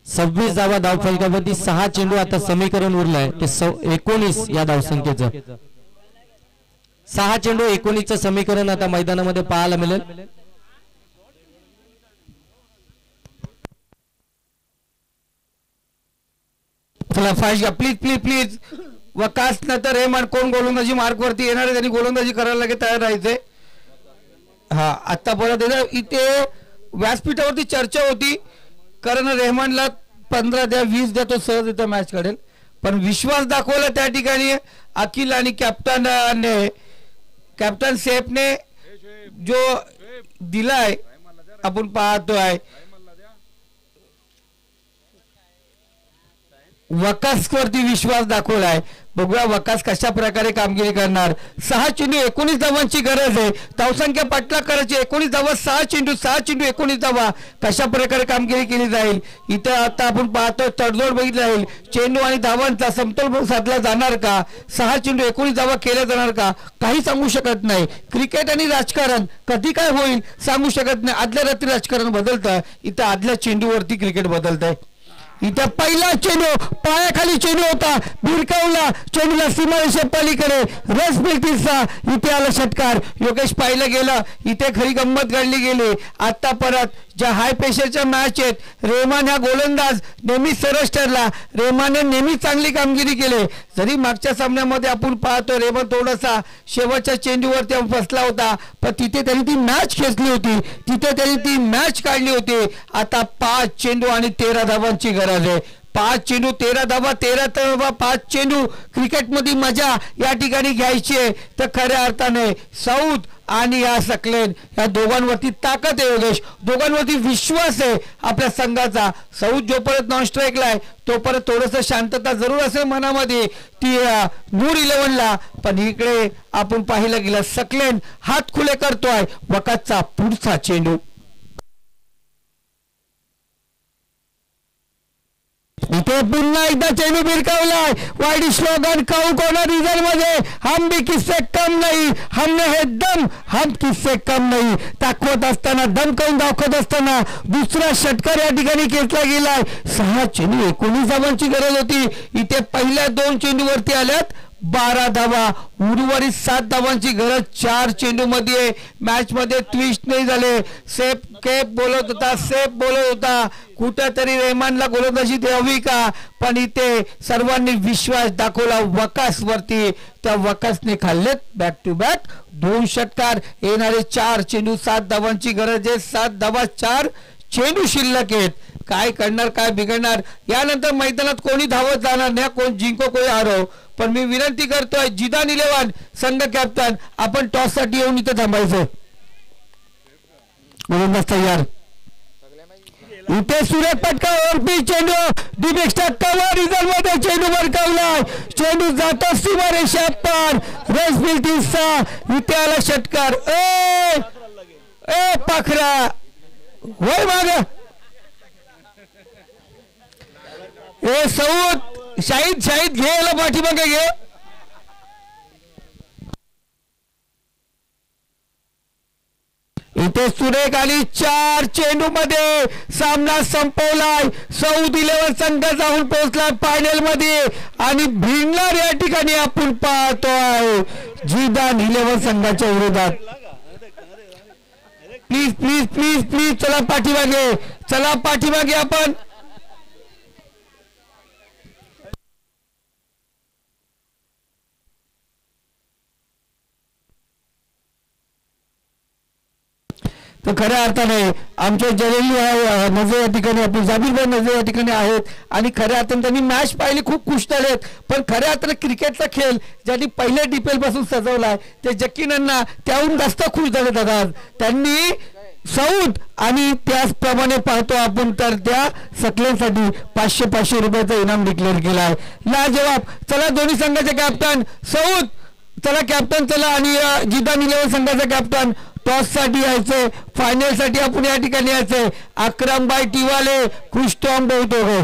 26 धावा धावफलकावरती 6 चेंडू आता समीकरण उरलंय ते 19 या धावसंख्येचं 6 चेंडू 19चं समीकरण आता मैदानामध्ये पाहायला मिळेल। चला फास्ट घ्या प्लीज प्लीज प्लीज। वकास नंतर रेहमान कोण गोलंदाजी मार्क वरती येणार आहे त्यांनी गोलंदाजी करायला लगे तयार राहायचे। हा आता परत इथे व्यासपीठावरती चर्चा होती कारण रेहमानला 15 द्या 20 द्या तो सहज इथे मॅच काढेल पण विश्वास दाखवला त्या ठिकाणी अखिल आणि कॅप्टन सेफने जो दिलाय आपण पाहतोय वकास वरती विश्वास दाखवलाय। बघूया वकास कशा प्रकारे कामगिरी करणार। 6 चेंडू 19 धावांची गरज आहे धावसंख्या पाठलाग करायची 19 धावा 6 चेंडू 19 धावा कशा प्रकारे कामगिरी केली जाईल। इथे आता आपण पाहतोय तडजोड बघितली जाईल चेंडू आणि धावांचा समतोल साधला जाणार का 6 चेंडू 19 धावा केल्या जाणार का काही सांगू शकत नाही। क्रिकेट आणि राजकारण कधी काय होईल सांगू शकत नाही। आदल्या रात्री राजकारण बदलतं इथे आदल्या चेंडूवरती क्रिकेट बदलतंय। इथे पहिला चेंडू पायाखाली चेंडू होता भिरकावला चेंडूला सीमारेषे पलीकडे रस मिळतीचा इथे आला षटकार योगेश पाहिलं गेलं इथे खरी गंमत घडली गेली। आता परत ज्या हाय प्रेशरच्या मॅच आहेत रेहमान हा गोलंदाज नेहमी सरस ठरला रेहमानने नेहमी चांगली कामगिरी केली जरी मागच्या सामन्यामध्ये आपण पाहतो रेहमान थोडासा शेवटच्या चेंडूवरती फसला होता पण तिथे त्यांनी ती मॅच खेचली होती तिथे त्यांनी ती मॅच काढली होती। आता 5 चेंडू आणि 13 धावांची गरज आहे 5 चेंडू 13 धावा 13 धावा 5 चेंडू क्रिकेटमध्ये मजा या ठिकाणी घ्यायची आहे तर खऱ्या अर्थाने साऊथ आणि या सकलेन या दोघांवरती ताकद आहे योगेश दोघांवरती विश्वास आहे आपल्या संघाचा। साऊथ जो परत नॉन स्ट्राईकला आहे तो परत थोडंसं शांतता जरूर असेल मनामध्ये ती नूर 11ला पण इकडे आपण पाहिलं गेलं सकलेन हात खुले करतोय वकासचा पुढचा चेंडू इथे पुन्हा एकदा चेंडू भिरकावलाय वाईड स्लोगन काऊ कॉर्नर रिझल्ट मध्ये हम भी किससे कम नहीं हमने है दम हम किससे कम नहीं दाखवत असताना दम करून दाखवत असताना दुसरा षटकार या ठिकाणी खेचला गेलाय। 6 चेंडू 19 धावांची गरज होती इथे पहिल्या 2 चेंडूवरती आल्यात 12 धावा उर्वरित 7 धावांची गरज 4 चेंडू मध्ये मॅच मध्ये ट्विस्ट नाही झाले। सेफ बोलत होता कुठेतरी रेहमानला गोलंदाजी द्यावी का पण इथे सर्वांनी विश्वास दाखवला वकास वरती त्या वकासने खाल्लेत बॅक टू बॅक 2 षटकार येणारे 4 चेंडू 7 धावांची गरज आहे 7 धावा 4 चेंडू शिल्लक आहेत काय करणार काय बिघडणार यानंतर मैदानात कोणी धावत जाणार नाही कोण जिंको कोणी हारो पण मी विनंती करतोय जिदान 11 संघ कॅप्टन आपण टॉस साठी येऊन इथे थांबायचं गोलंदाज तयार इथे सुरेख पटका वरती चेंडू डीप एक्स्ट्रा कव्हर रिझल्ट मध्ये चेंडू भरकावला चेंडू जातो सीमारेषा पार रस मिळतीचा इथे आला षटकार ए पाखरा होय माग ए साऊथ शाहिद घे याला पाठीमागे घे इथे सुरेख आली 4 चेंडू मध्ये सामना संपवलाय साऊथ 11 संघ जाऊन पोहोचला फायनल मध्ये आणि भिडणार या ठिकाणी आपण पाहतोय जिदान 11 संघाच्या विरोधात। प्लीज प्लीज प्लीज प्लीज चला पाठीमागे आपण तर खऱ्या अर्थाने आमचे जलेली नजर या ठिकाणी आपण जाबीर भाई नजर या ठिकाणी आहेत आणि खऱ्या अर्थाने त्यांनी मॅच पाहिली खूप खुश झालेत पण खऱ्या अर्थाने क्रिकेटचा खेळ ज्यांनी पहिल्या DPL पासून सजवलाय ते जकीनांना त्याहून जास्त खुश झाले दादा त्यांनी साऊथ आणि त्याचप्रमाणे पाहतो आपण तर त्या सकलेसाठी 500 रुपयाचा इनाम डिक्लेअर केलाय लाजवाब। चला दोन्ही संघाचे कॅप्टन साऊथ चला कॅप्टन चला आणि जिदान 11 संघाचा कॅप्टन टॉस साठी यायचे फायनल साठी आपण या ठिकाणी यायचे अक्रम भाई टिवाले खुश तो हम बहुत हो गए।